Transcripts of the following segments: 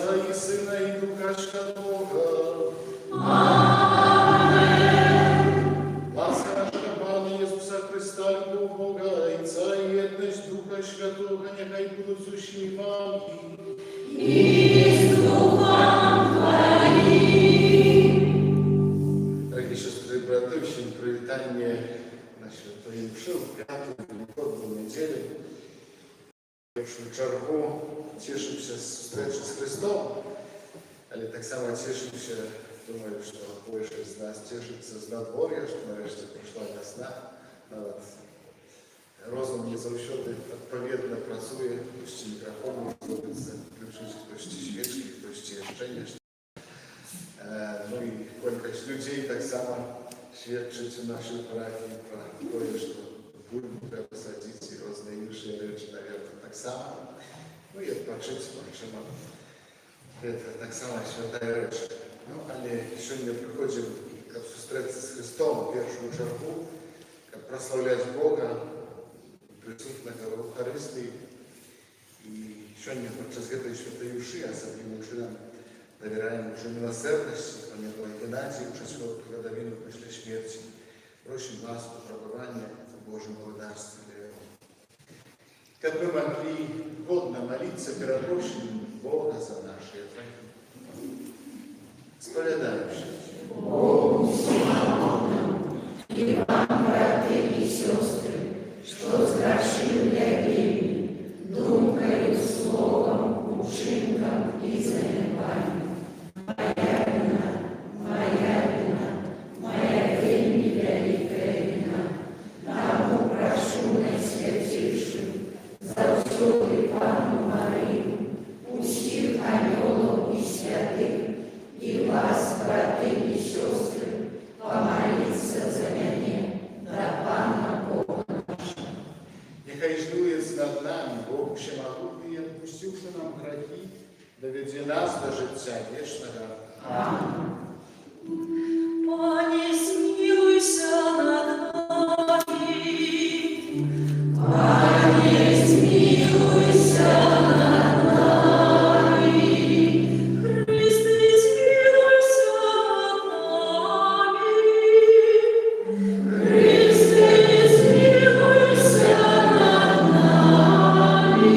Отца і Сина, і Духа Святого. Ласка нашого Пана Ісуса Христа, любов Бога, Отця і єдність Духа Святого, нехай будуть сущі вам і з Духом Твоїм. Дорогі сестри і брати, всім привітання на Святої Мши, в п'яту Великодну неділю. В першу чергу тішимося з зустрічі з Христом, але так само тішимося, думаю, що більшість з нас тішиться з надвор'я, що нарешті прийшла весна. Навіть розум не завжди відповідно працює, хтось мікрофон робиться, включить хтось свічки, хтось ще нещо. Ну і кількість людей так само свідчить у нашій браті про те, що бульбу посадити і різні інші речі, мабуть, так само. Ну і відпочити можемо. Це так само свята річ. Ну, але сьогодні приходимо, щоб зустрітися з Христом в першу чергу, щоб прославляти Бога, присутнього в Евхаристії. І сьогодні під час цієї святої Мши, особливо чином, довіряємо вже милосердності, пам'ятаю Геннадію, часов, коли він після смерті, просимо ласку, пробування в Божьем благодарстве для Его. Как мы могли годно молиться перед прощением Бога за наши грехи. Споведаемся. Богу славу и вам, братья и сестры, что сгрешили я вірі, думкою, словом, учинком і занепанням. Моя вельми велика вина. Тому прошу найсвятішим, завсюди Пану Марію, усіх ангелов і святих, і вас, брати і сестри, помоліться за мене до Пана Бога нашого. Нехай жнується над нами Бог всемогутній, відпустивши нам грехи, доведе нас до життя вічного. Амінь. Пане, смилуйся над нами. Пане, смилуйся над нами. Христе, смилуйся над нами. Христе, смилуйся над нами.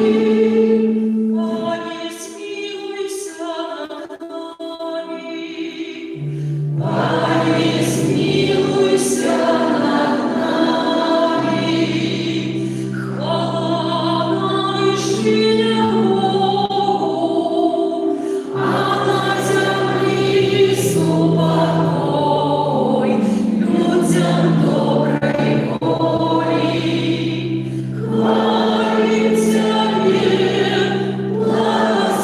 Пане, смилуйся над нами. Пане, смилуйся над нами. Хвала наищення Богу, А на землі спокой, людям доброї волі. Хвалим Тебе,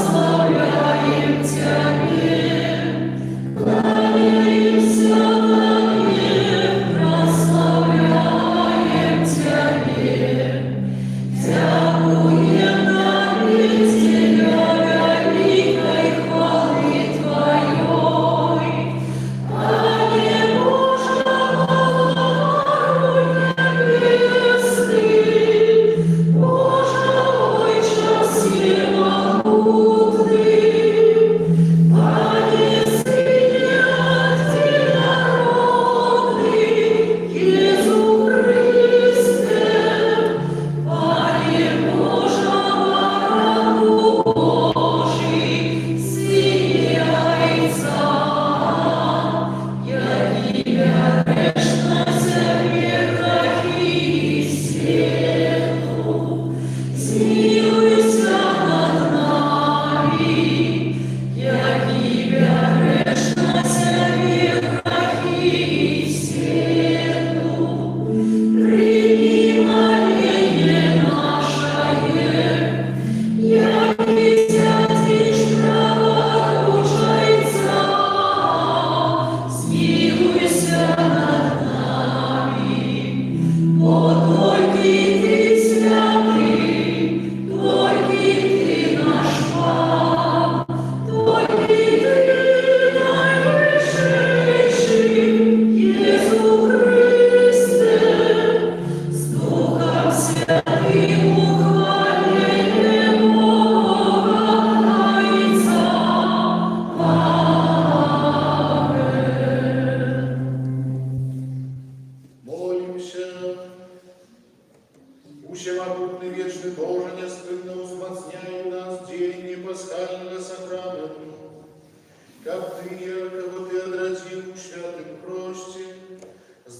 благословляем Тебе, кланяемся Тебе,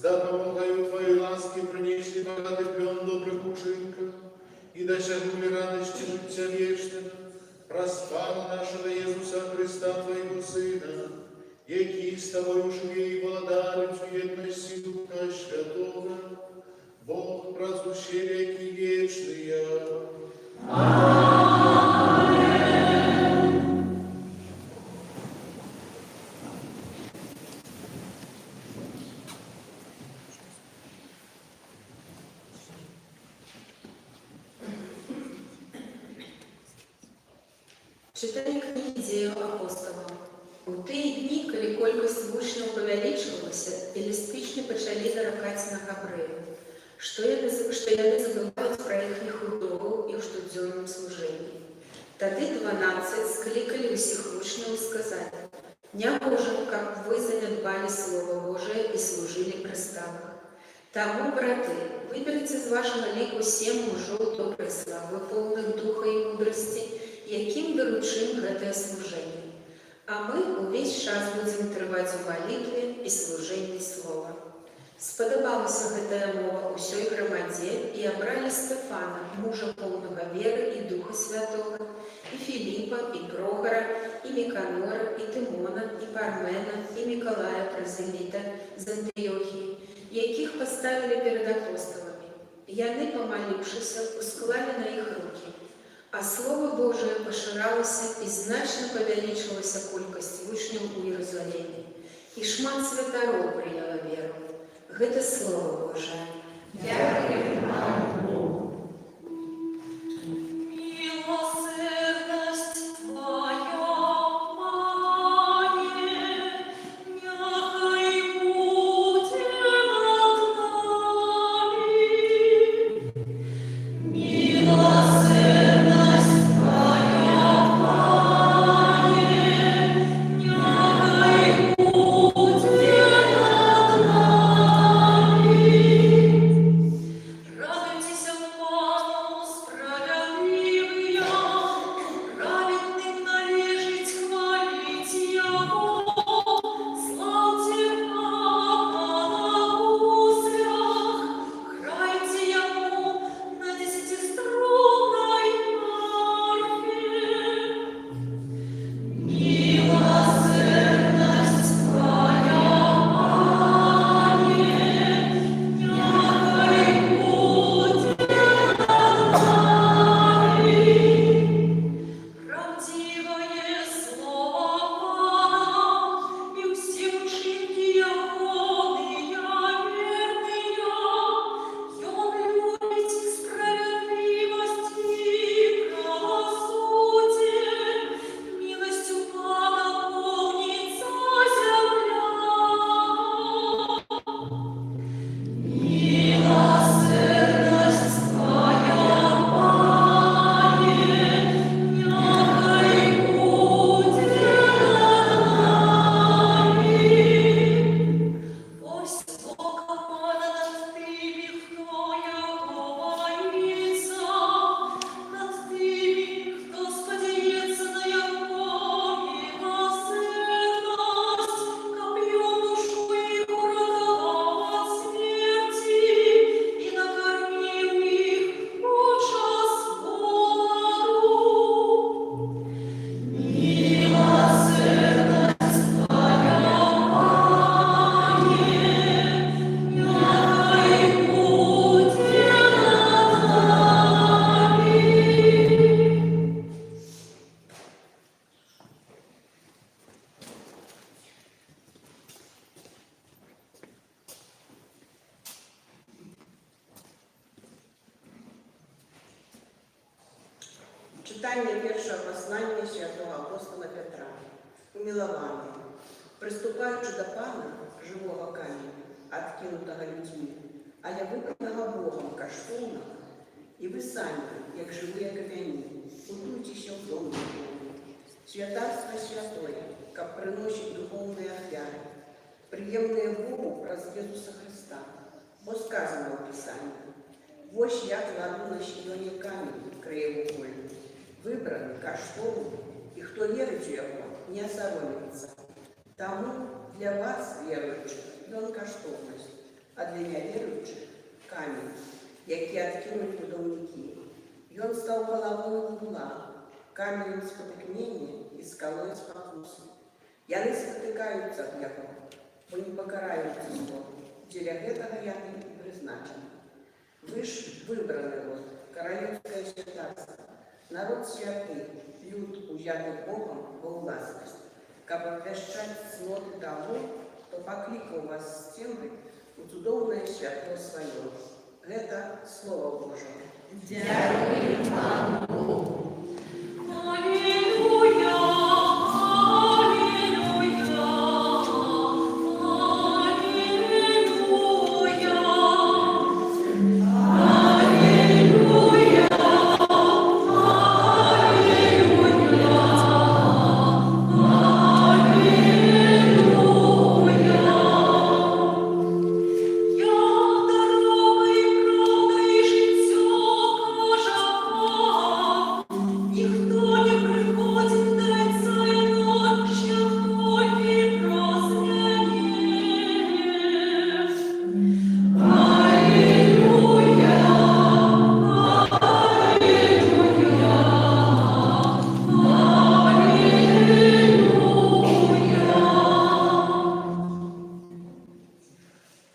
за допомогою Твоєї ласки принесли багатий плен добрих учинків і досягнули радості життя вічного, распала нашого Ісуса Христа, Твоєго Сина, який з Тобою живе і владарить в єдності Духа Святого, Бог просущий веки вечные. Читання книги «Діїв апостолів». У тыя дні, калі колькасць вучняў павялічвалася, філістычні пачалі наракаць на габрэяў, што яны забываюць пра іхніх удоваў і ў штодзённым служэнні. Тады 12 склікалі ўсіх вучняў і сказалі: «Нягожа, каб вы занядбалі Слова Божие і служылі пры ставах. Таму, браты, выберыце з вашага ліку 7 мужоў добрай славы, поўных духа і мудрасці, якім даручым гэтае служэнне. А мы увесь час будзем трываць у малітве і служэнні слова». Спадабалася гэтая мова ўсёй грамадзе і абралі Стэфана, мужа поўнага веры і Духа Святога, і Філіпа, і Прохара, і Міканора, і Тымона, і Пармена, і Мікалая Празеліта з Антыёхіі, якіх паставілі перад апосталамі. Яны, памаліўшыся, усклалі на іх рукі. А Слово Божие пашыралася і значна павялічылася колькасць вучняў у Іерусаліме. І шмат святароў прыняла веру. Гэта Слово Божие. Дякую вам, Богу. Милосердность Твоя, Пане, нехай буде над нами. Милосердность Твоя, Пане, нехай буде над нами. Радуйтеся в Пану, справедливые, праведным належить хвалить Его. Славьте Пана на гуслях, грайте Ему на 10-струнной арфе. Милосердность Твоя, Пане, нехай будет над нами. Правдивое слово Пана, и все учинки Его верные. Он любит справедливость и правосудие, милостью Пана полнится земля. Милосердность Твоя, Пане, нехай будет над нами. Пусть Бога Пана над тими, кто Его боится, над теми, кто сподеется на Его милосердность, копьем душу их уродовал от смерти и накормил их ужас голоду. Милосердность Твоя, Пане, нехай будет над нами. Читання першого послання святого апостола Петра. Умилование. Приступаючи до Пана, живого каменя, откинутого людьми, але вибраного Богом коштовного, і ви самі, як живі кам'яні, будуйтеся в дом Божий. Святарство святое, как приносить духовные офяры, приемные Богу про Иисуса Христа. Бо сказано в Писании: «Вось я кладу на Сіоні камінь краєвугольний, вибраний, коштовний, і хто вірить у його, не осоромиться. Тому для вас, віруючих, він коштовність. а для няверуючых камень, які адкінуць будаўнікі. Ён стаў галавою вугла, каменем спатыкнення і скалой спакусы. Яны спатыкаюцца ад яго, бо не пакараюцца зло. Дзеля гэтага яны і прызначаны. Вы ж выбраны род, каралеўскае святарства, народ святы, люд, узяты Богом ва ўласнасць, каб абвяшчаць цноты таго, хто паклікаў вас з цемры у цудоўнае святло сваё. Гэта Слова Божае. Дякую Пану Богу. Аллилуйя, аллилуйя, аллилуйя.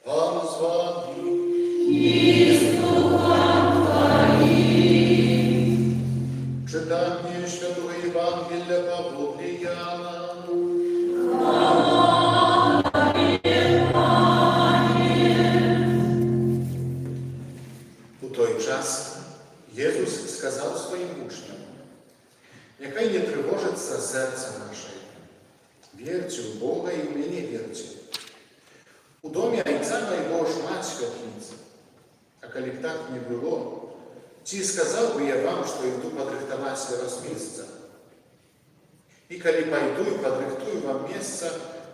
Пан з вами. Читання Святого Євангелія Павла Яна. У той час Єсус сказав своїм учням: «Нехай не тривожиться серце наше. Вірте в Бога і в мене вірте. У домі Отця моєго ж мать святниця. А коли б так не було, ці сказав би я вам, що йду подрихтувати для вас місце. І коли пойду і подрихтую вам місце,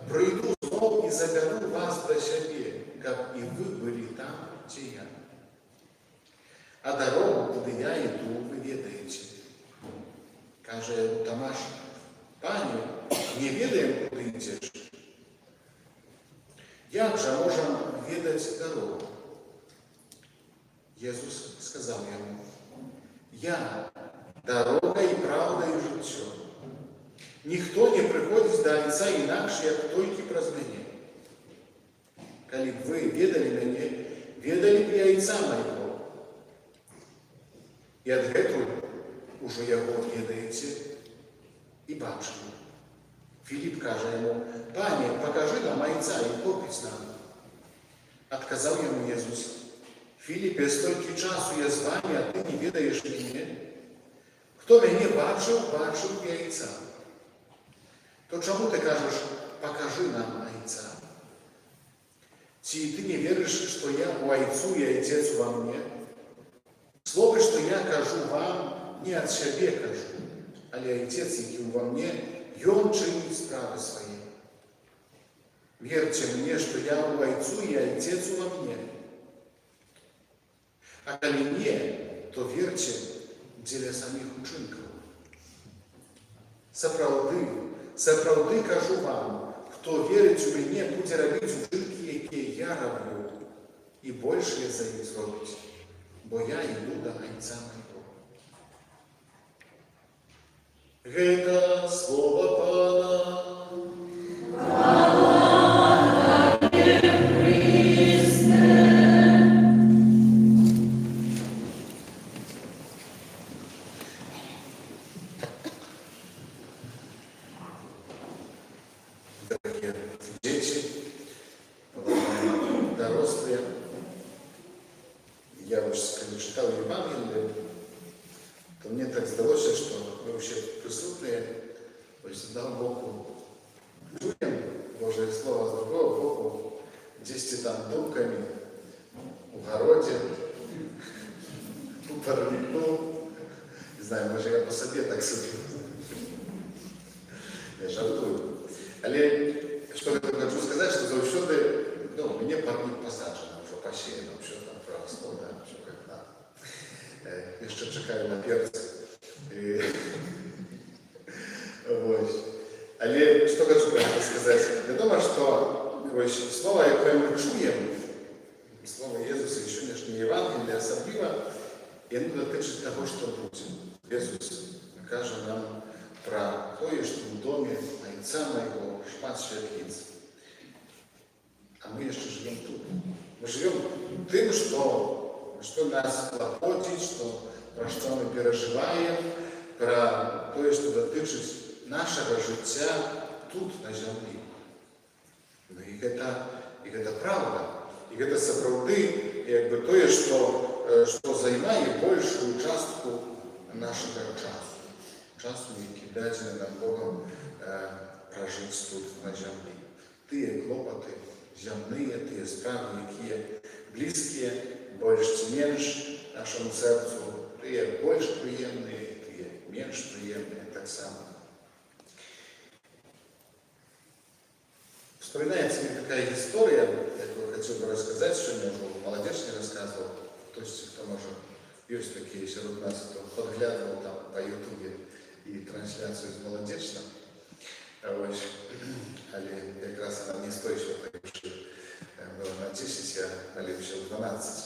прийду знов і заберу вас до себе, як і ви були там, де я. А дорогу, куди я йду, ви ведаєте». Каже Томаш: «Пане, не ведаємо, куди йдеш. Як же можемо ведати дорогу?» Ісус сказав йому: «Я дорога і правда і життя. Ніхто не приходить до Отця інакше, як тільки праз мене. Коли б ви ведали мене, ведали б і Отця моєго. І від цього уже його ведаєте і бачили». Філіп каже йому: «Пане, покажи нам Отця, і хлопець нам». Отказав йому Ісус: «Філіпе, стільки часу я з вами, а ти не ведаєш мене. Хто мене бачив, бачив і Отця. То чому ти кажеш: покажи нам Отця? Чи ти не віриш, що я у Отцю і Отець во мне? Слово, що я кажу вам, не від себе кажу, але Отець, який во мне, Ён чинить справи свої. Вірте мені, що я у Отцю і Отець во мне. А коли ні, то вірте для самих учинків. Справді кажу вам, хто вірить у мене, буде робити учинки, які я роблю, і більше за них зробить, бо я йду до Отця моєго». Это слово Пана. Дорогие дети, взрослые, я уже когда читал Евангелие, то мне так сдалось, что мы вообще присутствие, то есть с одного боку чуем Божие Слово, а с другого боку 10 там думками, в городе, у парнику, не знаю, може я по собі так собі. Я жартую. Але що я хочу сказати, що завжди, мені парник посаджено, вже посіяно, що там правословно, що як надо. Я ще чекаю на перці. Але що хочу сказати? Я думаю, що слово, яке ми чуємо, І слово Єзуса і сьогоднішнє Євангеліє особливо, і воно дотичить того, що буде. Єзус каже нам про те, що в домі Отця Моєго шмат святиць. А мы еще живем тут. Мы живем тем, что нас клопотит, про что мы переживаем, про то, что дотычить нашего життя тут, на землі. Ну, і це правда. І це справді, якби то, що займає більшу частку нашого часу. Часу, який дадений нам Богом прожити тут, на землі. Ті клопоти земные, те справи, які близькі, більш чи менш нашому серцю, те більш приємні, те менш приємні, так само. Вспоминается мне такая история, я хотел бы рассказать, что мне уже молодежь не рассказывал, кто может, есть такие среди нас, кто подглядывал там по ютубе и трансляцию из молодежи. Ось, але якраз вона не стоїть, що було на 10, але ще 12.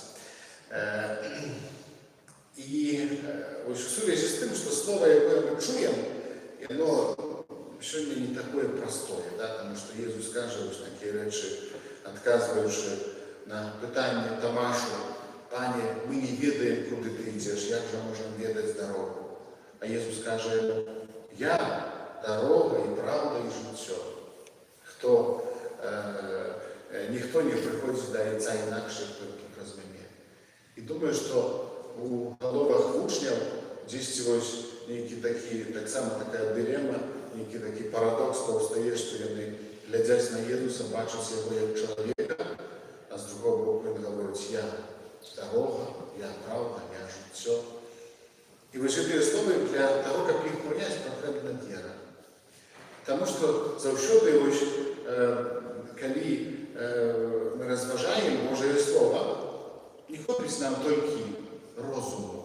І ось в сувязі з тим, що слово, яке ми чуємо, воно сьогодні не таке простое, да? Тому що Єсус каже ось такі речі, відказуючи на питання Томашу: «Пане, ми не ведаємо, куди ти йдеш, як же можемо ведати дорогу?» А Єсус каже: «Я дорога і правда і життя. Ніхто не приходить до Отця інакше, тільки через мене». І думаю, що у головах учнів десь ось які такі, так само така дилема, який такий парадокс повстає, що вони, глядять на Єсуса, бачать його як чоловіка, а з другого боку він говорить: «Я дорога, я правда, я життя». І ось ці слова для того, як їх поняти, потрібна віра. Тому що завжди, ось, коли ми розважаємо Боже Слово, не ходить нам тільки розуму,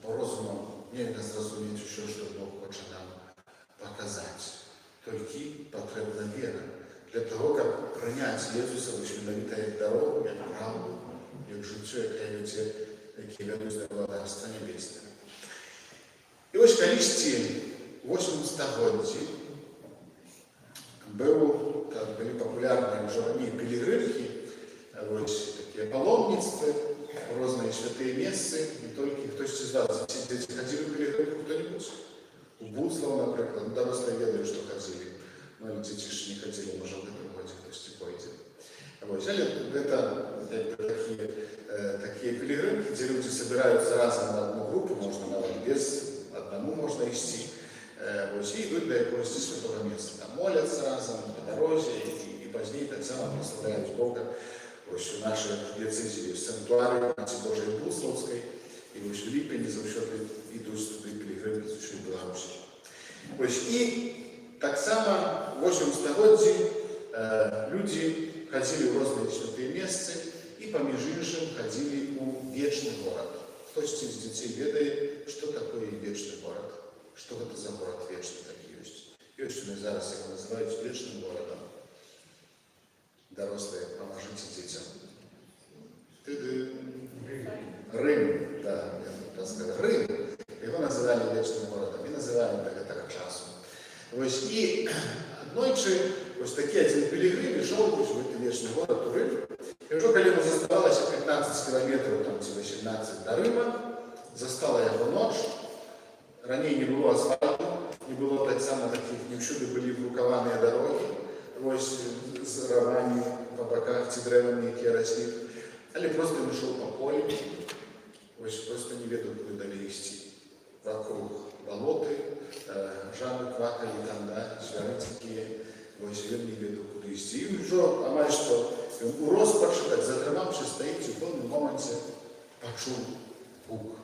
бо розумом нельзя зрозуміти, що Бог хоче нам показати. Тільки потрібна віра. Для того, як прийняти Єсуса вишвидовіта як дорогу, як правду, як життя, яке ведуть до Царства Небесного. І ось колись в 80 столітті были популярны уже ранее пилигримки, вот такие паломництва, разные святые места, не только хтось из вас, дети ходили в пилигримку кто-нибудь? У Буцлава, например, ну дорослые ведали, что ходили, но дети же не ходили, может, в этом году хтось пойдет. Вот, взяли это такие пилигримки, где люди собираются разом на одну группу, можно навіть без одному можно идти. І йдуть до якогось святого місця. Там моляться разом по дорозі і пізніше так само прославляють Бога. Ось у нашій дієцезі є санктуарі Матері Божої Буцлавської, і ось в Ліпені завжди йдуть туди пілігрими з усієї Білорусі. Ось і так само в 8 столітті люди ходили в різні святі місця і поміж іншим ходили у вічний город. Хтось із дітей ведає, що таке вічний город. Что это за город вечный такий есть? І ось вони зараз його називають вічним городом. Дорослі, поможіть дітям. Рим, да, я сказав, Рим. Його називали вічним городом і називаємо так того часу. Ось і однойче ось такий один пілігрим йшов в цей вічний город у Рим. І вже коли йому заставалося 15 кілометрів, там, чи 18 до Рима, застала його ніч. Ранее не было асфальту, не было так само таких, не всюди были брукованные дороги, ось з ровами по боках, ці древами, які росли. Але просто він йшов по полю, ось просто не ведав, куди далі йти. Вокруг болоти, жаби квакали там, да, звери такі, ось він не ведав, куди йти. І вже, а має що, у розпачі, так затримавши, стоїть, і в певному моменті почув гук.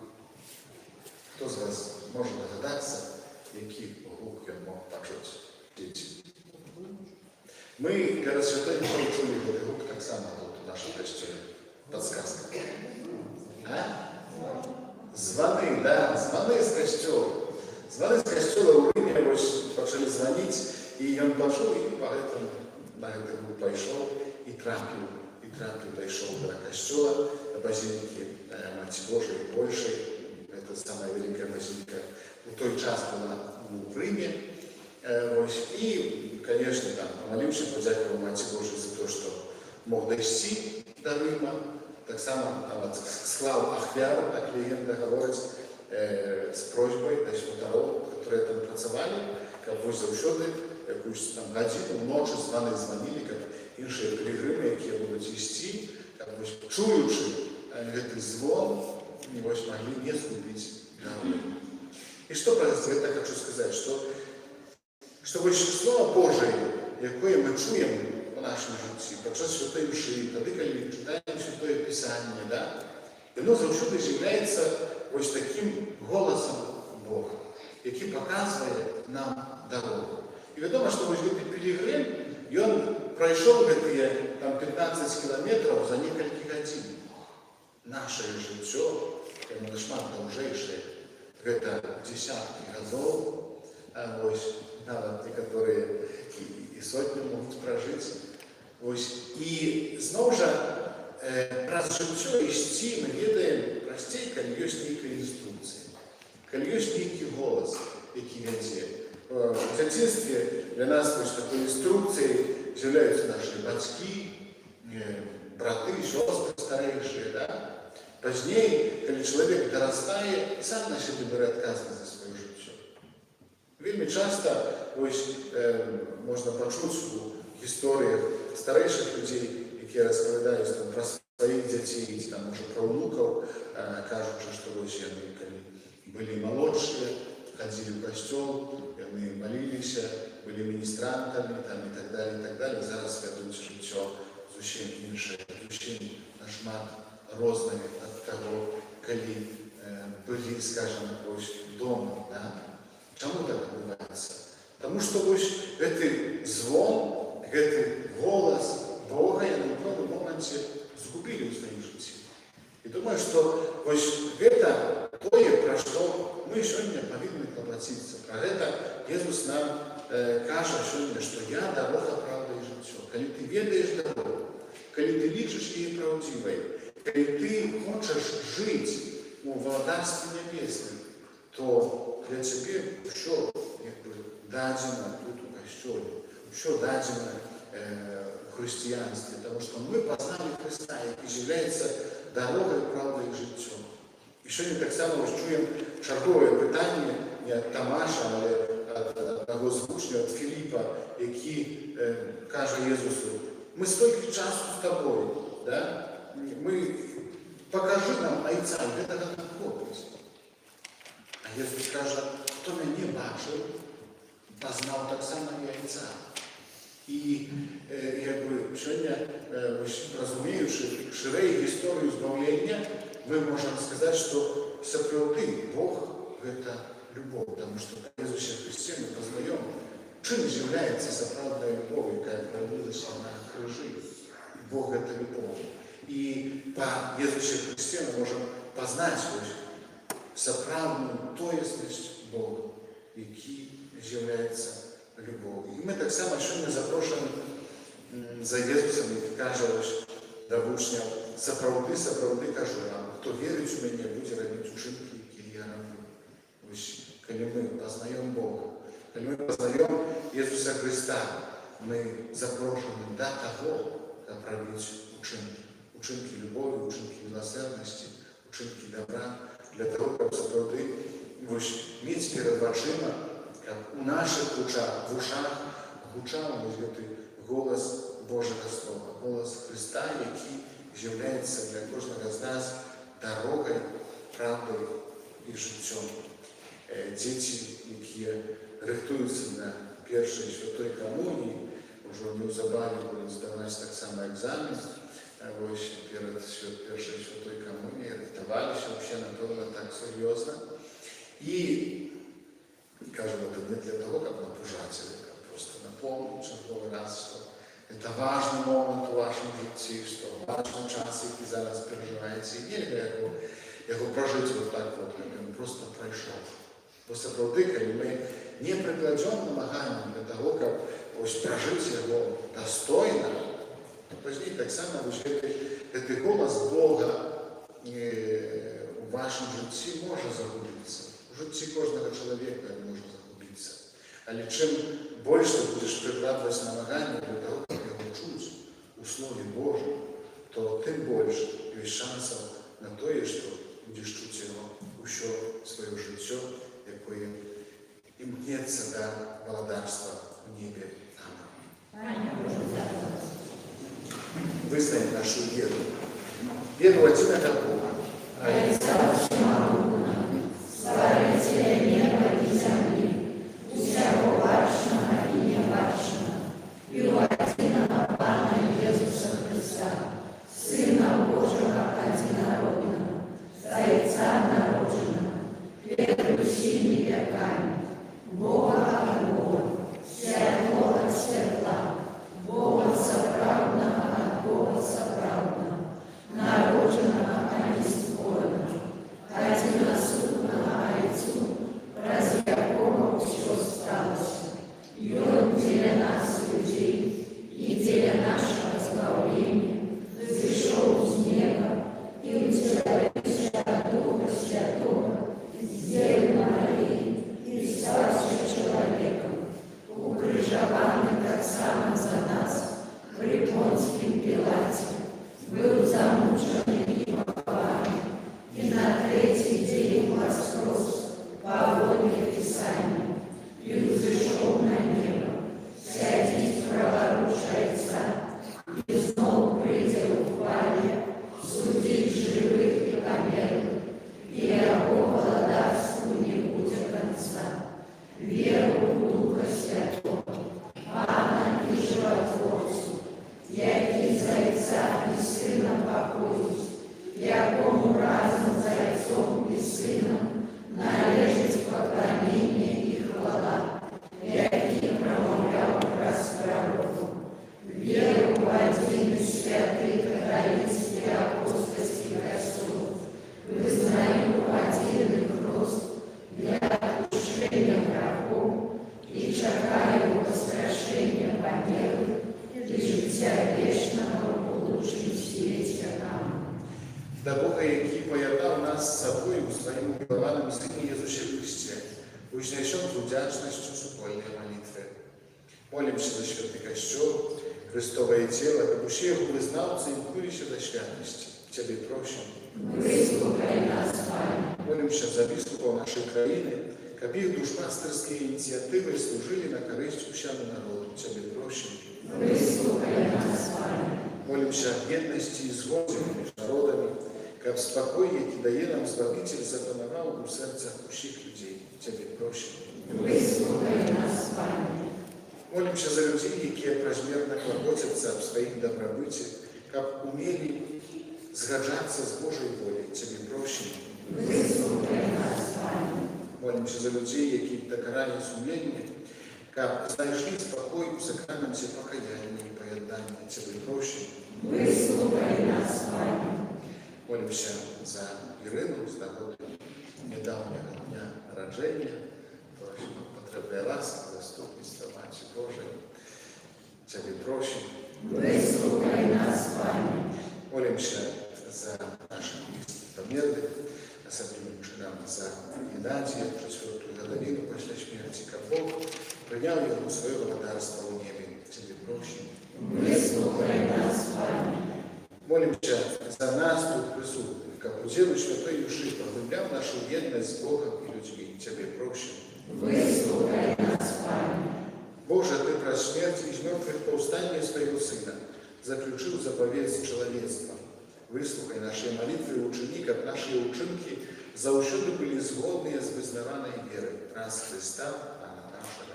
Хто з вас може догадатися, який гук він мог почути? Ми для розсвятої почули гук так само тут у нашій костюмі. Подсказка. А? Звони, да, звони з костюла. Звони з костюла у Римі, ось почали дзвонити, і він почув, і на цей гук пішов, і Петра дошел до костела, до базилики Матерь Божией Польши. Это самая великая базилика в той час была в Риме. И, конечно, там, помолившись, подякував Матерь Божией за то, что мог дойти до Рима. Так само склав ахвяру, так легенда говорит, с просьбой до святаров, которые там працевали, как вы завсёды, якусь там годину, ночі звонили, как іншие пилигримы, которые будут вести, как бы чуючи этот звон, могли не сгубить дорогу. И что про это хочу сказать, что Слово Божие, якое мы чуем в нашем житті, подчас святої мші, тоді, коли читаємо Святое Писання, да? Воно завжди з'являється ось таким голосом Бога, який показує нам дорогу. І відомо, що ось цей пилигрим, і він пройшов ці там 15 кілометрів за кілька годин. Наше життя, воно нашмат довжейше, це десятки разів, ось навіть некоторые и сотню могут прожить. И снова же, раз життя ісці, ми ведаємо простей, коли є нейка інструкція, коли є нейкий голос, який веде. В дитинстві для нас такою інструкцією з'являються наші батьки, брати, сестри старейші. Да? Пізніше, коли чоловік доростає, сам починає брати відповідальність за своє життя. Вельми часто можна почути в історіях старейших людей, які розповідають про своїх дітей, там, може, про внуків, кажуть, що вони, коли були молодші, ходили в костел, вони молилися, були міністрантами і так далі. Зараз ведуть життя зовсім інше, зовсім нашмат різне від того, коли були, скажімо, вдома. Да? Чому так відбувається? Тому що ось цей звон, цей голос Бога, я на певному моменті згубили у своїй житті. І думаю, що ось це те, про що ми сьогодні повинні клопотатися. Про це Ісус нам каже сьогодні, що я дорога, правда і життя. Коли ти ведаєш дорогу, коли ти бачиш її правдивою, коли ти хочеш жити у Царстві Небесному, то для тебе все дадено тут у костеле, все дадено в християнстве, потому что мы познали Христа, який является дорогой, правдой и життям. І сьогодні так само ми чуємо чергове питання не від Тамаша, але від одного з учнів, від Філіпа, який каже Ісусу: ми стільки часу з тобою, да? Покажи нам Отця, де тоді нам копить. А Ісус каже: хто мене бачив, познав так само і Отця. І сьогодні, розуміючи ширею історію збавлення, ми можемо сказати, що справді Бог – це любов, тому що в Ісусі Христі ми познаємо, чим з'являється справжня любов, яка проявилася на крижі. Бог – це любов. І по Ісусі Христі ми можемо познати справжню тоєсність Бога, який з'являється любов'ю. І ми так само сьогодні запрошуємо за Ісусом, який каже до учнів: справді кажу вам, хто вірить у мене, буде робити учинки, які я роблю. Ось, коли ми познаємо Бога, коли ми познаємо Ісуса Христа, ми запрошуємо до того, щоб робити учинки. Учинки любові, учинки милосердності, учинки добра, для того, щоб справді мати перед очима, як у наших в ушах гучав голос Божого Слова, голос Христа, який з'являється для кожного з нас дорогою, правдою і життям. Діти, які рихтуються на першій святої комунії, вже незабаром будуть здавати так само екзамен, перед першою святою комунією, рихтувалися взагалі, напевно, так серйозно. И, скажем, это не для того, как напужатели, как просто напомнить черговый раз, что это важный момент в вашем житті, что важный час, який зараз переживаєте, і нельзя його прожити вот так вот, як він просто пройшов. Просто правди, коли ми не прикладемо намагання для того, як прожити його достойно, Пазней таксама гэты голас Бога у вашым жыцці можа загубіцца. У жыцці кожнага чалавека можа загубіцца. Але чым больш ты будзеш прыкладваць намаганні для таго, каб яго чуць у Слове Божым, то тым больш ёсць шансаў на тое, што будзеш чуць яго ўсё сваё жыццё, якое імкнецца да валадарства ў небе. Аминь. Вызнаем нашу веру. Веру один это Бога. Створителя неба и земли, всего важного и неважного, и у единого Пана Иисуса Христа, Сына Божьего одинородного, Творца народженного, первый сильный веками, Бога от Бога, светлого от светла, Бога соправдного от Бога соправдного, народженного от неспорного, одиносутного Отцу, разве якого все сталося, и Он для нас, людей, и для нашего избавления, зашел с неба и утвердился от Духа Святого, сделал Марии и стался человеком, укрыжованный так само за нас, при Понтском Пилате, был замучен и похвален, и на третий день воскрес по воле Писания, и взошел на небо, сядет праворуч Отца, и снова придет в хвале, судить живых и померлых, и его владарству не будет конца. Веру в Духа Святого, Пана и Животворцу, який за Отца и Сына покоюсь, якому разом за Отцом и Сыном належит поклонение и хвала, який промовлял раз пророку. Веру в один святый католический апостольский Христос, вызнаю один и крест для отпущения грехов и чекаю воскрешения померлых и життя вечного в будущем свете. Аминь. Да Бога, який поєднав нас з собою у своєму милованому Сині Єзусі Христі, узнесем з удячністю супольної молитви. Молимся за святий Костюл, Христовое тело, как усе его вызнавцы и вкурища до святости. Тебе просим. Выслухай нас, Пане. Молимся за біскупов нашей країни, как их душпастерские инициативы служили на користь усему народу. Тебе просим. Выслухай нас, Пане. Молимся о бедности и згоді між народами, как спокой, який дає нам Збавитель, запанував у серцях усіх людей. Тебе просим. Выслухай нас, Пане. Молимся за людей, які празмерно клопотяться об своїх добробыте, как умели згаджаться с Божьей волей. Тебе просим. Выслухай нас, Пане. Молимся за людей, які докарали сумління, как знайшли спокой у сакраменте покаяння и поєднання. Тебе просим. Выслухай нас, Пане. Молимся за Ірину з нагоди недавнього дня народження. Просим, потребує ласки, заступництва Матері Божої. Тебе просим. Выслухай нас, Пане. Молимся за наших померлых, особенно за Геннадия, четвертую годовину после смерти, как Бог принял его в свое владарство в небе. Тебе просим. Выслухай нас, Пане. Молимся за нас тут присутных, как удел Святой Души поглублял нашу едность с Богом и людьми. Тебе просим. Выслухай нас, Пане. Боже, Ты про смерть из мертвых повстания Своего Сына заключил заповедь человечества. Выслухай наши молитвы и учини, как наши учинки заущуды были згодные с вызнаваной верой. Раз Христа, Пана нашего.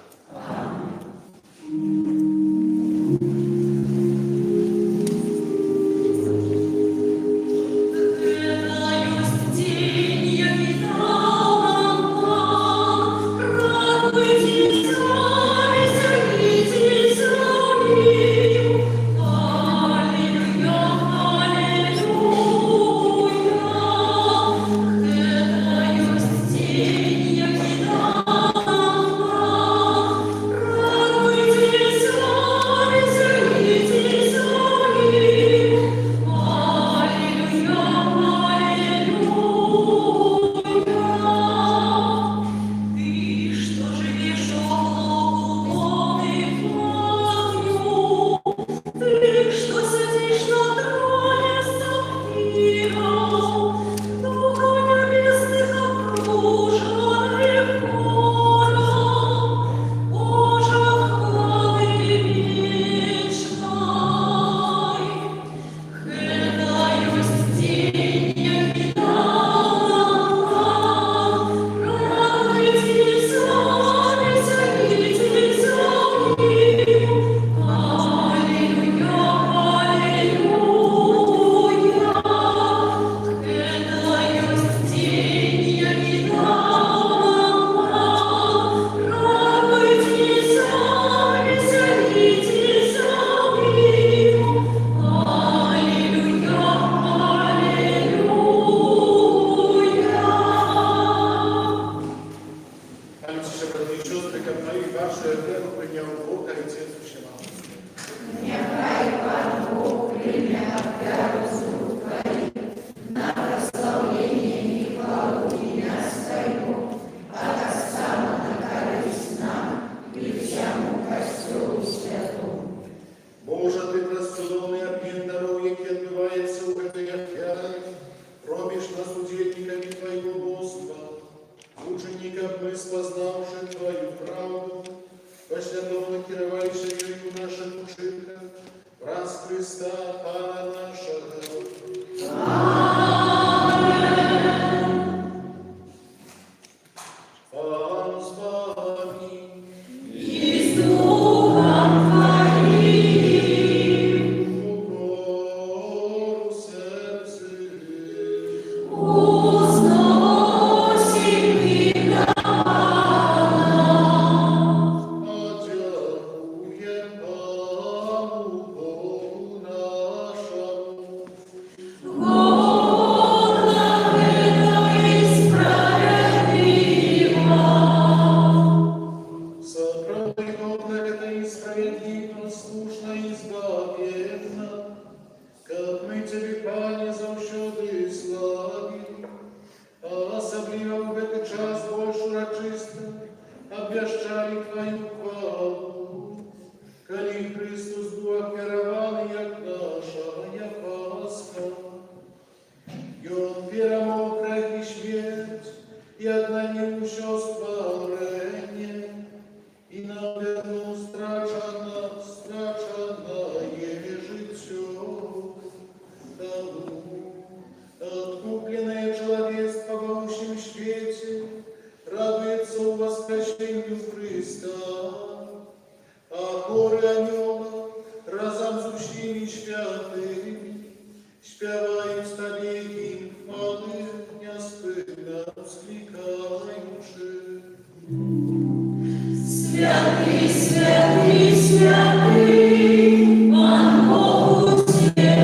Аллилуйя, аллилуйя, які відбуваються у этой ахвяре, робиш нас удільниками Твоего богства, ученикам ми, спознавши Твою правду, послідовно керуваючи в наших учинках, раз Христа, Пана нашого. Пан з вами. И с Духом Твоим. Укору серце. Возносим имя Подякуєм Пану Богу нашому. Господа и справедливо. Соправдно это и справедливо, слушно и избавенно, как мы Тебе, Пане, завсёды славим, а особливо в этот час больше урочисто обвящали Твою хвалу, коли Христос был окверован, як наша Пасха. И Он перемог грех и смерть, и отменил все створение, и навернул страшное житье тому, откупленное человечество во всем свете, радуется у воскресению Христа, а хоры анёла разом с усими святыми śpiewają stawiki młodych niespytna wzklikajuszy. Святый, святый, святый, Пан Бог всемогутный,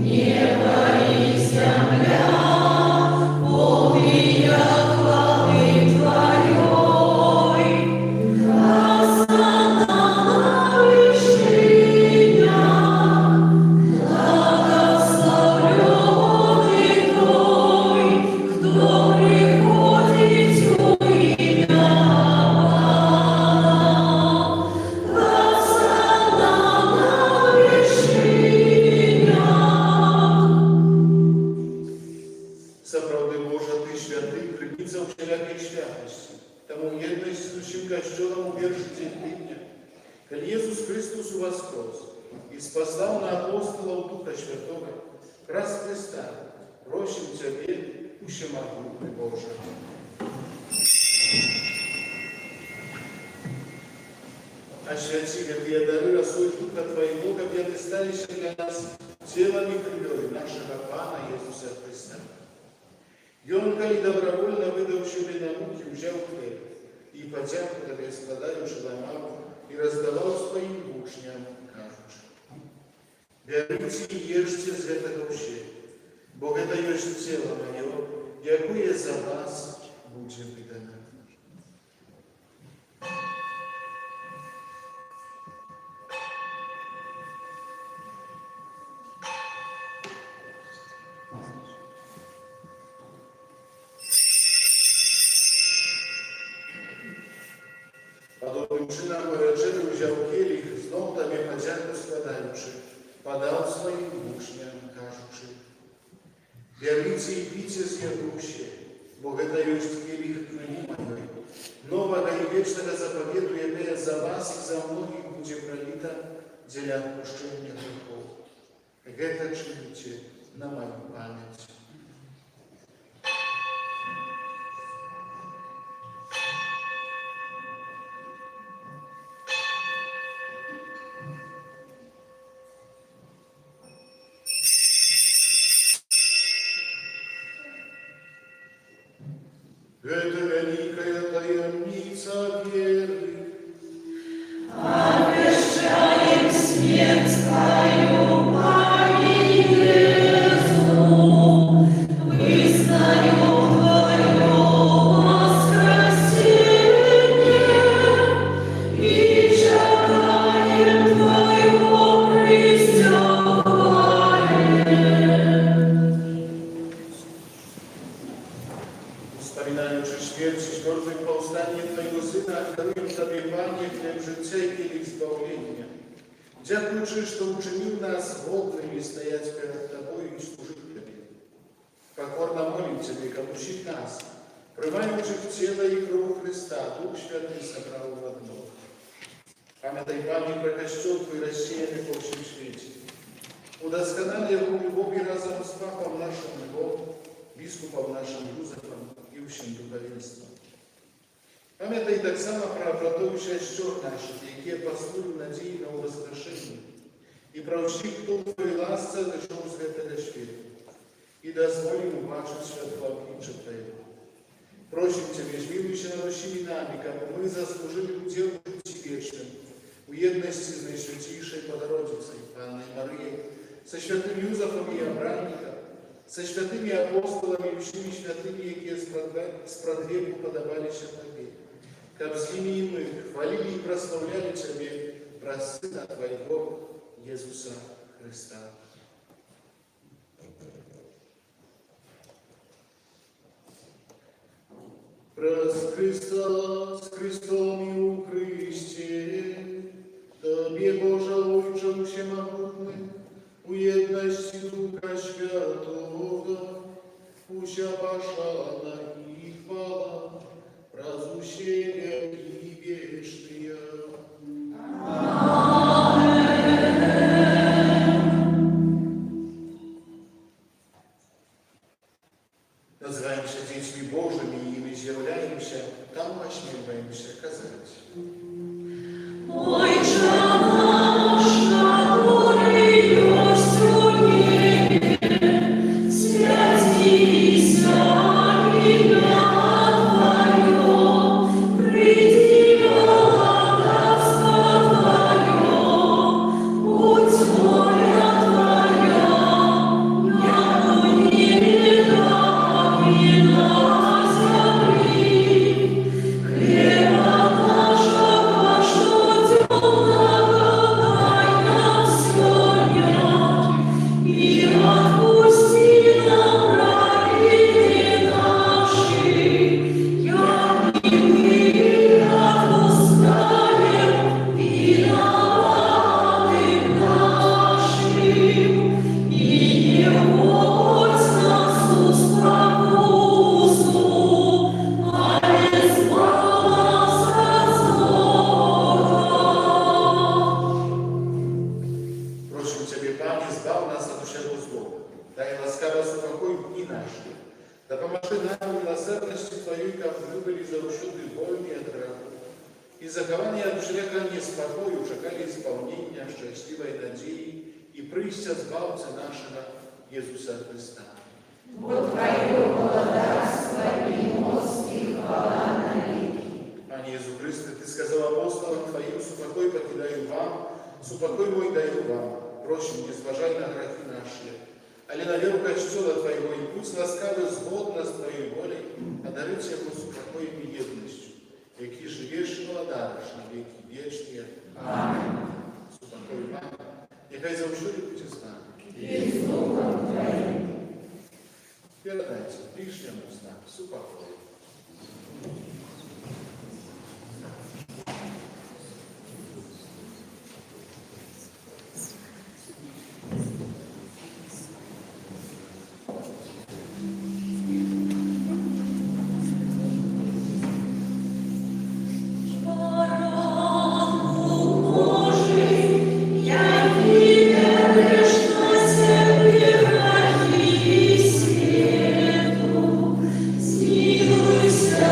небо и земля, полные хвалы Твоей, Хосанна на вершинах, благословенный Твой, кто приходит в имя Хосанна на вершинах. Zaprawdę Boże, Ty święty, krynica wszelakiej światłości. Temu jedność z naszym Kościołem pierwszy dzień dnia, kiedy Jezus Chrystus uwaskros i spasał na apostołów Ducha Świętego, raz Chrysta, prosimy Ciebie, Wszechmogący Boże. Oświęci wielkie dary rosły Ducha Twojego, aby stali się dla nas ciałem i krwią naszego Pana Jezusa Chrysta. I On, kiedy dobrowolnie wydał siebie na muki, wziął chleb i podziękował Tobie, składając łamał i rozdawał swoim uczniom, każąc: Bierzcie i jedzcie z tego wsie, bo to jest ciało moje, jakie za was będzie wydane. Подобным чином вырачили взял келих, знов Тобі подяку складаючи, подал своим учням, кажучи: Берите и пейте с ягуще, бо это есть келих крови моей, нового и вечного заповеду, якое за вас и за многих будет пролито для отпущения грехов. Это чините на мою память. Это великая таямница веры. Обещаем смерть Твою, Пане Иисусу, вызнаем Твое воскресение и чекаем Твоего престоления. Wspominając что учинил нас годными стоять перед Тобой и служить Тебе. Покорно молим Тебе, как учить нас, приймаючи в тело и кровь Христа, Дух Святый собрал в одно. Памятай память про костел Твой рассеянный по всем свете. Удосконали его любовь и разом с Папом нашим Львом, Біскупом нашим Юзефом и всем духовенством. Пам'ятай так само про братові сестер наших, які послують надії на воскрешення, і про всіх, хто в Твоїй ласці зайшов з цього світу, і дозволь йому бачити світло обличчя Твоєго. Просим Тебя, змилуйся над усіми нами, как мы заслужили удел в житті вечном, у єдності з Найсвятейшей Богородицей, Анной Марией, со святым Юзефом и Авраамиком, со святыми апостолами и всеми святыми, які спрадвеку подобалися Тебе, как с ними и мы хвалили и прославляли Тебе, про Сына Твоего, Иисуса Христа. Праз Христа, с Христом и у Христе, Тебе, Боже, Отче всемогутный, у єдності Духа Святого, уся пошана и хвала, разущие и вечные. Называемся детьми Божьими и ими являемся, там осмеливаемся казать. Отче наш, который есть у небе, святися имя Твое, приди царство Твое, будь воля Твоя, яко в небе, так и на земли. Хлеба нашего щоденного дай нам сегодня, и отпусти нам грехи наши, як и мы отпускаем виноватым нашим, и не вводь нас в искушение, але избавь нас от злого. Просим Тебе, Пане, избав нас от всякого злого. Дай ласкаво успокой дни наши. Да поможи нам в милосердности Твоей, как мы были зарушены вольни от греха. И закования от всякого неспокою чекали исполнения счастливой надеи и прыща Збавца нашего Иисуса Христа. Бо Твое благодарство и мост и хвала навеки. Пане Иисус Христе, Ты сказал апостолам Твоим, супокой покидаю вам, супокой мой даю вам. Просим, не зважай на грехи наши, але на веру костела Твоего, и пусть ласкавый згодно с Твоей волей, одарить его супокоем и едностью, які живеш і владариш на веки вечные. Аминь. Супокой вам, нехай завжди будете з нами. И с Духом Твоим. Передайте ближнему знак супокой. Смилуйся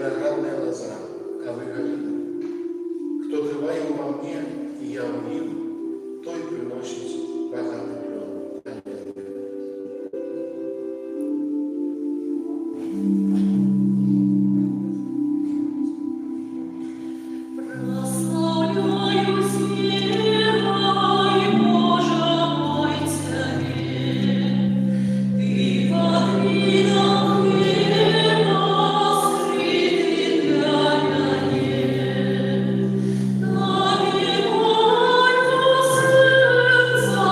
виноградная лоза, а вы галина. Хто триває во мне, і я в нім, той приносить багатий плод. Амінь. Прославляю смирай, Боже мой, Тебе. Ты во видах неба скрытый для меня. Навевай до сердца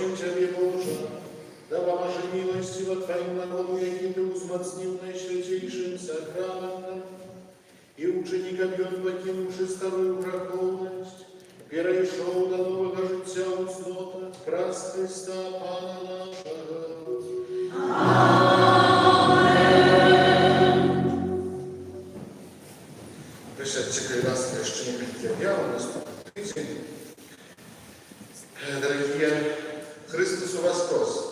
Просим Тебе, Боже, да поможи милостиво Твоим народу, який Ты узмацнил наисвятейшим сакраментом, и ученикам он, покинувши старую греховность, перейшов до нового життя у знота, крас Христа Пана нашого. Czekaj Was jeszcze nie wyjawiało następny tydzień. Дорогие, Христос воскрес!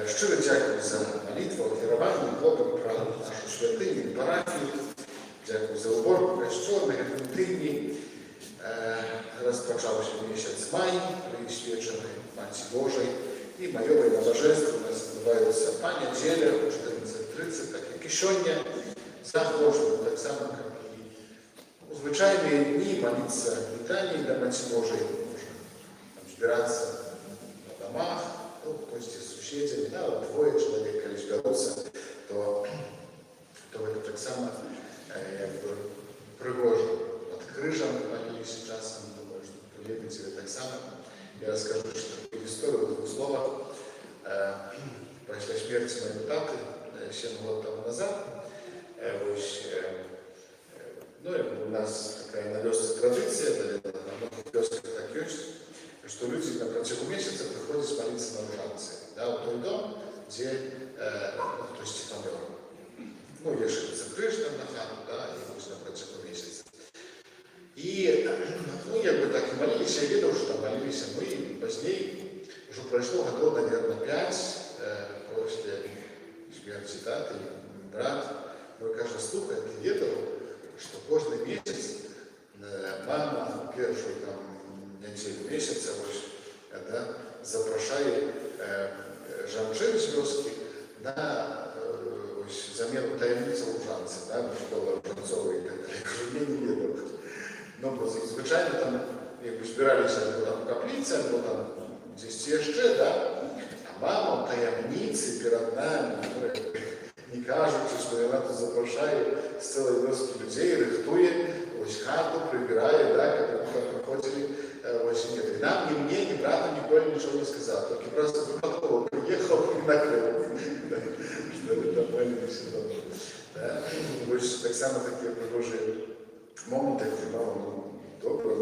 Щиро дякую за молитву, керування, Богом про нашу святиню, парафію. Дякую за уборку костюм. На цьому тижні розпочався місяць май, присвячений Матці Божій. І майове набожество у нас відбувається понеділя, 14:30, так як і сьогодні. Захожу, так само, как и в звычайные дни молиться в Италии для Матери Божией, можно разбираться на домах, ну, в гости с соседями, да, вот двое человек, когда зберутся, то это так само пригожу. Под крыжем молились часом, думаю, что прилепите так само. Я расскажу такую историю в двух словах. После смерти моей таты 7 лет тому назад, ну, у нас такая на вёсках традиция, на многих вёсках так есть, что люди на протягу месяца приходят молиться на ужанце. Да, в той дом, где то есть помер. Ну, вешается крыш там на хату, да, и пусть на протягу месяца. И, ну, я бы так и молились, я видел, что там молились мы, и позднее, уже прошло годов, наверное, 5 после смерти таты, брат. Мой каже, слухай, ти відав, що кожен місяць мама у першу неділю місяця запрошає жінчин з вёски на заміну таємниці ужанці, школа ужанцової і так далі. Я кажу, я не відав. Ну, бо звичайно там збиралися в каплиці, або там десь ще, да? А мама в таємниці перед нами, не кажучи, що вона тут запрошає з цілої вёски людей, рихтує, ось хату, прибирає, да, як приходили, ось нет. І нам, ні мені, ні брату ніколи нічого не сказав, тільки просто випадково приїхав і накрив. Що ви там молилися добре. Ось так само такі пригожі моменти, ну, добре,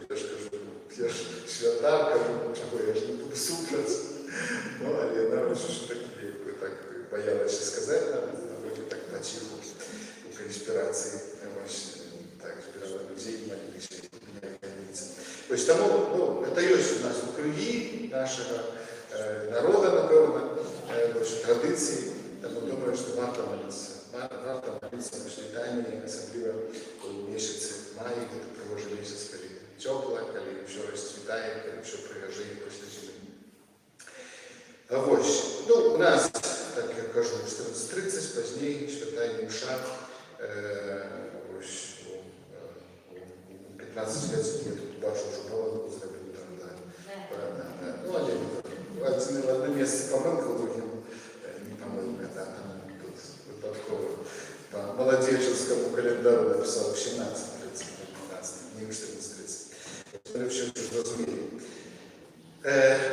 я ж кажу, я ж свята, кажу, чого, я ж не буду слухати. Ну, але я навіть, що такі, так, боялась сказать, да, вроде так потиху у конспирации, так, збирала людей, молились, меня молиться. То есть тому, ну, это есть у нас в крови нашего народа, напевно, традиции, тому думаю, что варто молиться. Варто молиться на свидании, особливо в месяце мая, это пригожий месяц, когда тепло, когда все расцветает, когда все пригожее после зимы. Ось, ну, у нас, так я кажу, 14:30, позднее, святая мша, ось, у 15:30 я тут бачу, що помилку зроблю там, да. Ну, один одне місце помилку, другим не помилка, да, там тут випадково по молодеченському календару написав 17:30, 15, не 14:30. Вони все зрозуміли.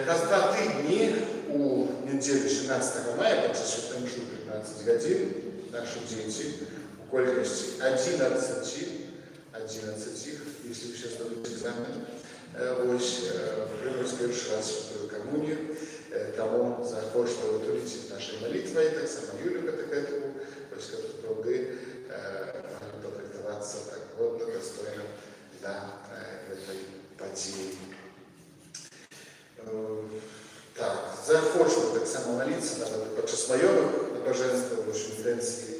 На 2 тижні у неділю 16 мая, під час Святої Мши 15 годин, наші діти у кількості 11, якщо ви зараз дадуть екзамен, ось приймуть перший раз Святую Комунію, тому захочете утворити наші молитви, так само Юлію Катехетку, ось як правди, потрактуватися так годно, достойно для цієї події. Так, захочу так само молиться, подчас майових набоженства, в общем, тенденції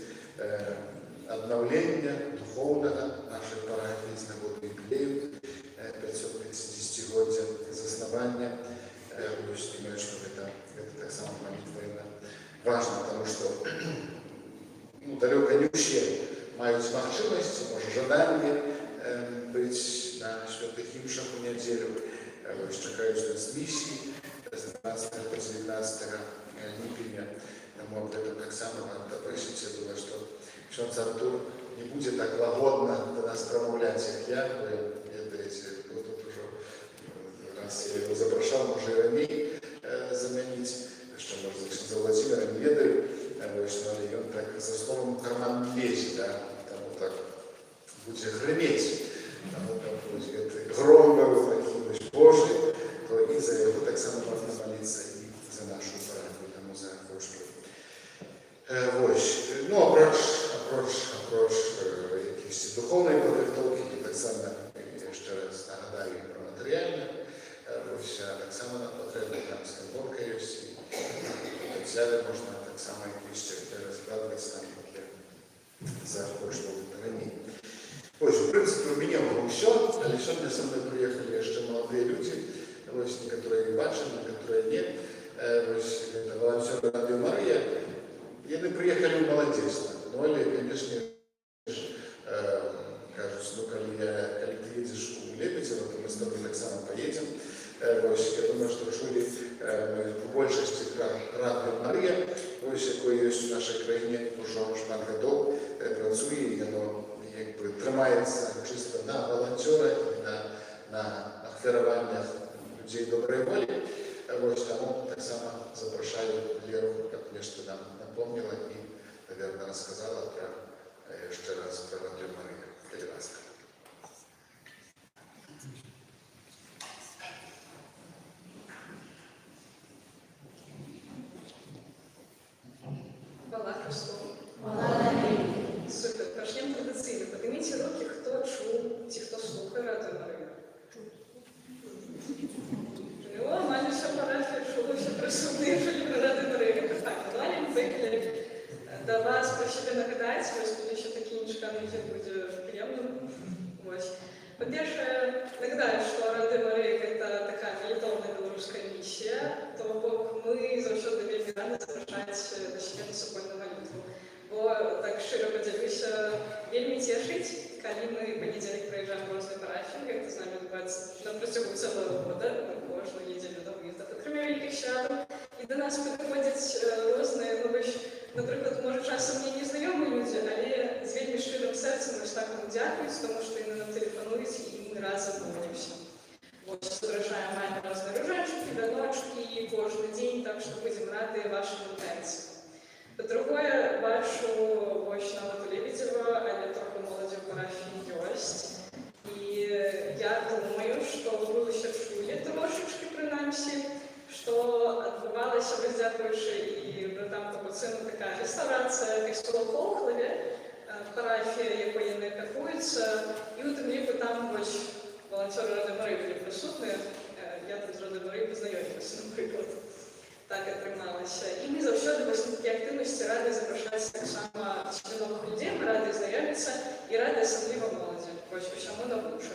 обновлення духовного нашої парафії з нагоди юбілею 550-годдя заснування. Думаю, что это так само молитва важно, потому что ну, далеко не все мають можливості, може жадання бути на святих імшах у неділю. Чекають нас місії з 12 по 19 липня. Тому об этом так само надо просить. Я думаю, что Ксенц Артур не будет так лагодно до нас промовлять, как я. Вы ведаете, кто тут уже будзе грымець. Гром такі Божий, то і за яго таксама можна маліцца і за нашу парадку, таму запрошую. Вось. Ну, апроч якісь духовної падрыхтоўкі, і таксама яшчэ раз нагадаю і про матэрыяльна. Вось, таксама нам патрэбна там скамборка ёсць, і патэнцыяле можна таксама яшчэ разглядваць там за кошт раней. Вось, в прынцыпе, у мяне ўсё, але сёння са мной прыехалі яшчэ маладыя людзі, вось, некаторыя бачым, некаторыя не. Вось, гэта валанцёры Радыё Марыя. Яны прыехалі ў маладзечна. Ну, але, канешне, кажуць, ну, калі ты едзеш у Лебедзева, то мы з тобой таксама паедзем. Вось, я думаю, што чулі у большасці Радыё Марыя, вось, якое ёсць у нашай краіне ўжо шмат гадоў, працуе, і яно трымаецца чыста на валанцёрах, на ахвяраваннях людзей добрай волі. Вось, таму таксама запрашаю Леру, каб нешта нам напомніла і, наверное, рассказала яшчэ раз пра Радыё Марыя. Калі ласка. Хвала Христу. Хвала навіки. Супер. Почнемо традиційно. Підніміть руки, хто чув, ті, хто слухає Радіо Марія. Ну, майже все парафія чули, що присутні жили на Радіо Марія. Так, давай виклик до вас про себе нагадати, ось буде ще такі нічканки, буде приємно. Ось. По-перше, нагадаю, що Радіо Марія – це така молитовна білоруська місія, то ми завжди вельми раді запрошувати до себе на супольну молитву. Бо так щиро поділюся, вельми тішить, коли ми в понеділок приїжджаємо в різні парафії, як це з нами відбувається на протягом цілого року, кожну неділю до виїзду, окрім великих свят. І до нас підходять різні, наприклад, може часом мені незнайомі люди, але з вельми щирим серцем ось так нам дякують, тому що вони нам телефонують і ми разом молимося. Ось, зображаємо, маємо різні рожечки, віночки кожен день, так що будемо раді вашому танцю. По-друге, бачу ось на Лебедева, але трохи молоді в парафії есть. І я думаю, що ви ще чули трошечки, принаймні, що відбувалася, дякуючи і братам Капуцину, така реставрація костьола в Холхові, парафія, якої не катується. І у Темліку там ось волонтери Радіо Марії були присутні. Я тут з Радіо Марії познайомилася, наприклад. Так отрималося. І ми завжди ось на такі активності раді запрошувати так само нових людей, ми раді знайомитися і раді особливо молоді, ось чому навчимо.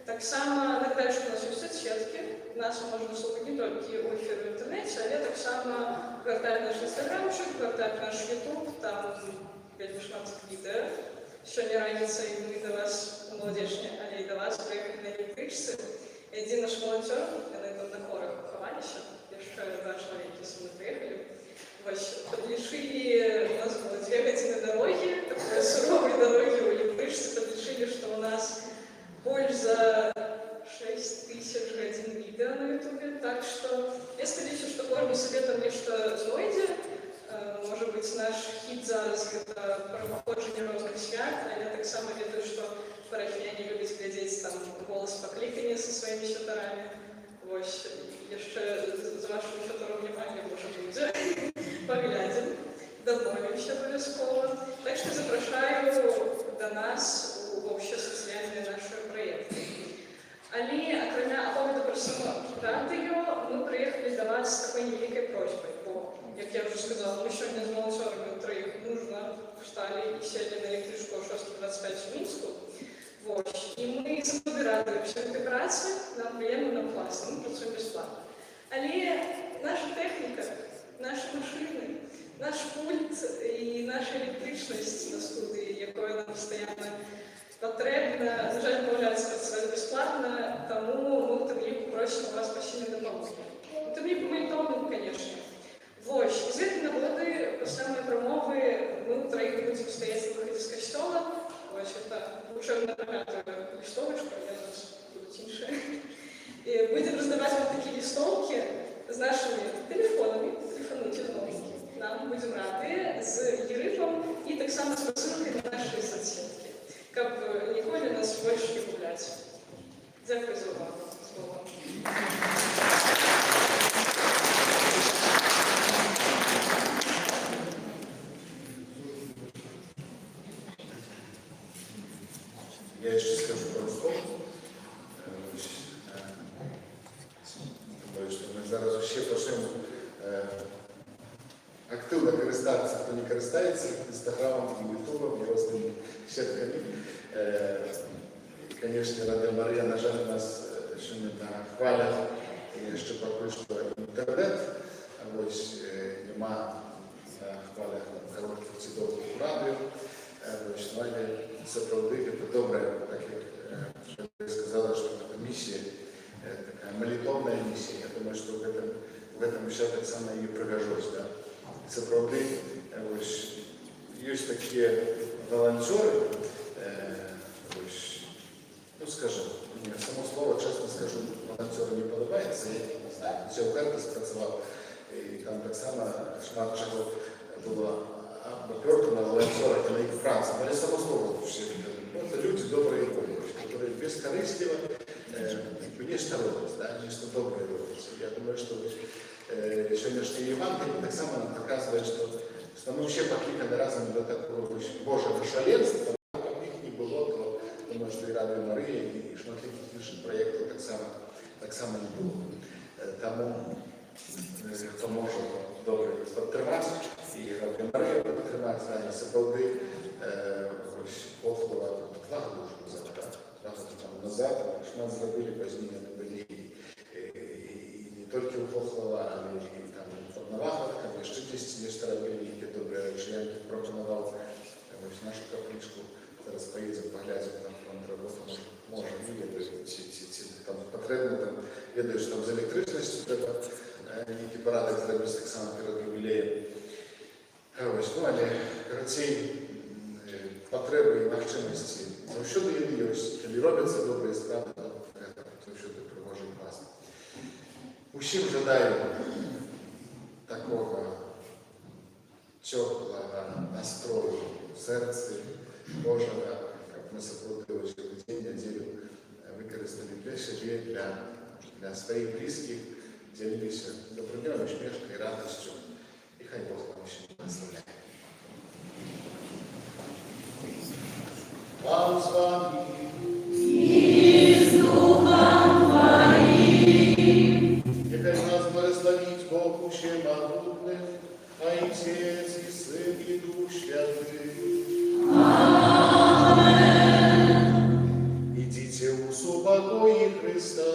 Так само нагадаю, що у нас є соцсетки, нас можна слухати не тільки у ефірі в інтернеті, але так само гортають наш інстаграмчик, гортають наш ютуб, там вельми шмат відео. Сьогодні раніця і ми до вас у молодіжні, але і до вас приїхали на електричці. Один наш волонтер, вони там на хорах поховалися. Еще два человека со мной приехали. Подлечили, у нас было 2 годины дороги, такой суровой дороги у Липышцы, подлечили, что у нас больше за 6000 годин видео на ютубе, так что я сподіваюся, що кожен собі там нечто знайде. Може бути, наш хід зараз – це про походження різних свят, а я так само веду, що парафіяни люблять глядіти там голос покликання зі своїми святорами. Ось, ще з вашим шатором внимання, може буде, поглядим, домовимося обов'язково. Так що запрошую до нас у общі соціальні наші проєкти. Але, окрім оповіду про само радіо, ми приїхали до вас з такою невеликою просьбою, бо, як я вже сказала, ми сьогодні з волонтерами троїх мужно встали і сіли на електричку 6:25 в Мінську. Ось. І ми завжди радуємося від праці, нам приємно, нам класно, ми працюємо безплатно. Але наша техніка, наші машини, наш пульт і наша електричність на студії, якою нам постійно потрібна, на жаль, домовляється працювати безплатно, тому ми в Темліку просимо вас постійно допомоги. У Темліку ми тому, звісно. Ось. І з цієї нагоди, після моєї промови, ми втроїх будемо стояти на виході з костьола. Ось, це учебна листовочка, я зараз буду інше. Будемо роздавати вам такі листовки з нашими телефонами, телефонуйте знову. Нам будемо раді, з грифом і так само з посилкою на наші соцсетки. каб ніколі нас больш не губляць. Дзякуй за увагу. З Богом. Я jeszcze скажу пару слов. Думаю, що ми зараз ще почнемо активно користатися, хто не користається Інстаграмом, Ютубом і різними сетками. Конечно, Рада Марія, на жаль, у нас ще не на хвалях, і ще поки що інтернет, ось нема на хвалях коротких чи довгих радіо. Але це правда, це добре, так як ви сказали, що це місія, така молитовна місія. Я думаю, що в этом ще так само і пригожусь. Да? Це правда, ось є такі волонтери, ось, ну скажімо, мені само слово, чесно скажу, волонтеру не подобається, я не знаю, ще в Херті спрацював, і там так само шмат чого було оперто на волонтерах на их Франции, но не само слово все это люди добрые люди, которые бескорыстливо нечто роблять, да, нечто доброе роблять. Я думаю, что сегодняшнее Евангелие так само нам показывает, что мы вообще покликаны разом до такого Божьего шаленства, как их не было, то думаю, что и Радио Мария, и шматликих інших проєктів так само не було. Тому хто може добре підтримати, і Радіо Марія підтримати, це правди, около 2 роки назад, шмат зробили, пізніше не були, і не тільки у Хохлова, але і там в Новаховках, і ще десь нечто робили, які добре речі. Я пропонував нашу капличку, зараз поїдемо, поглядимо там фронт роботи, може, там потрібно, там, ведаю, що там з електричністю треба який порадок зробити так само перед ювілеєм. Ось, ну, але, коротше, потреби і можливості завжди є, коли робляться добрі справи, то завжди привожить класно. Усім жадаю такого теплого настрою в серці Божого, як ми супроводили день, неділю, використали для себе, для своїх близьких, делились добрым усмешкой и радостью. И хай Бог вам очень благословляет. Вам с вами. И с Духом Твоим. Нехай нас благословить Бог Всемогутный, Отец и Сын и Дух Святый. Аминь. Идите в супокое Христа.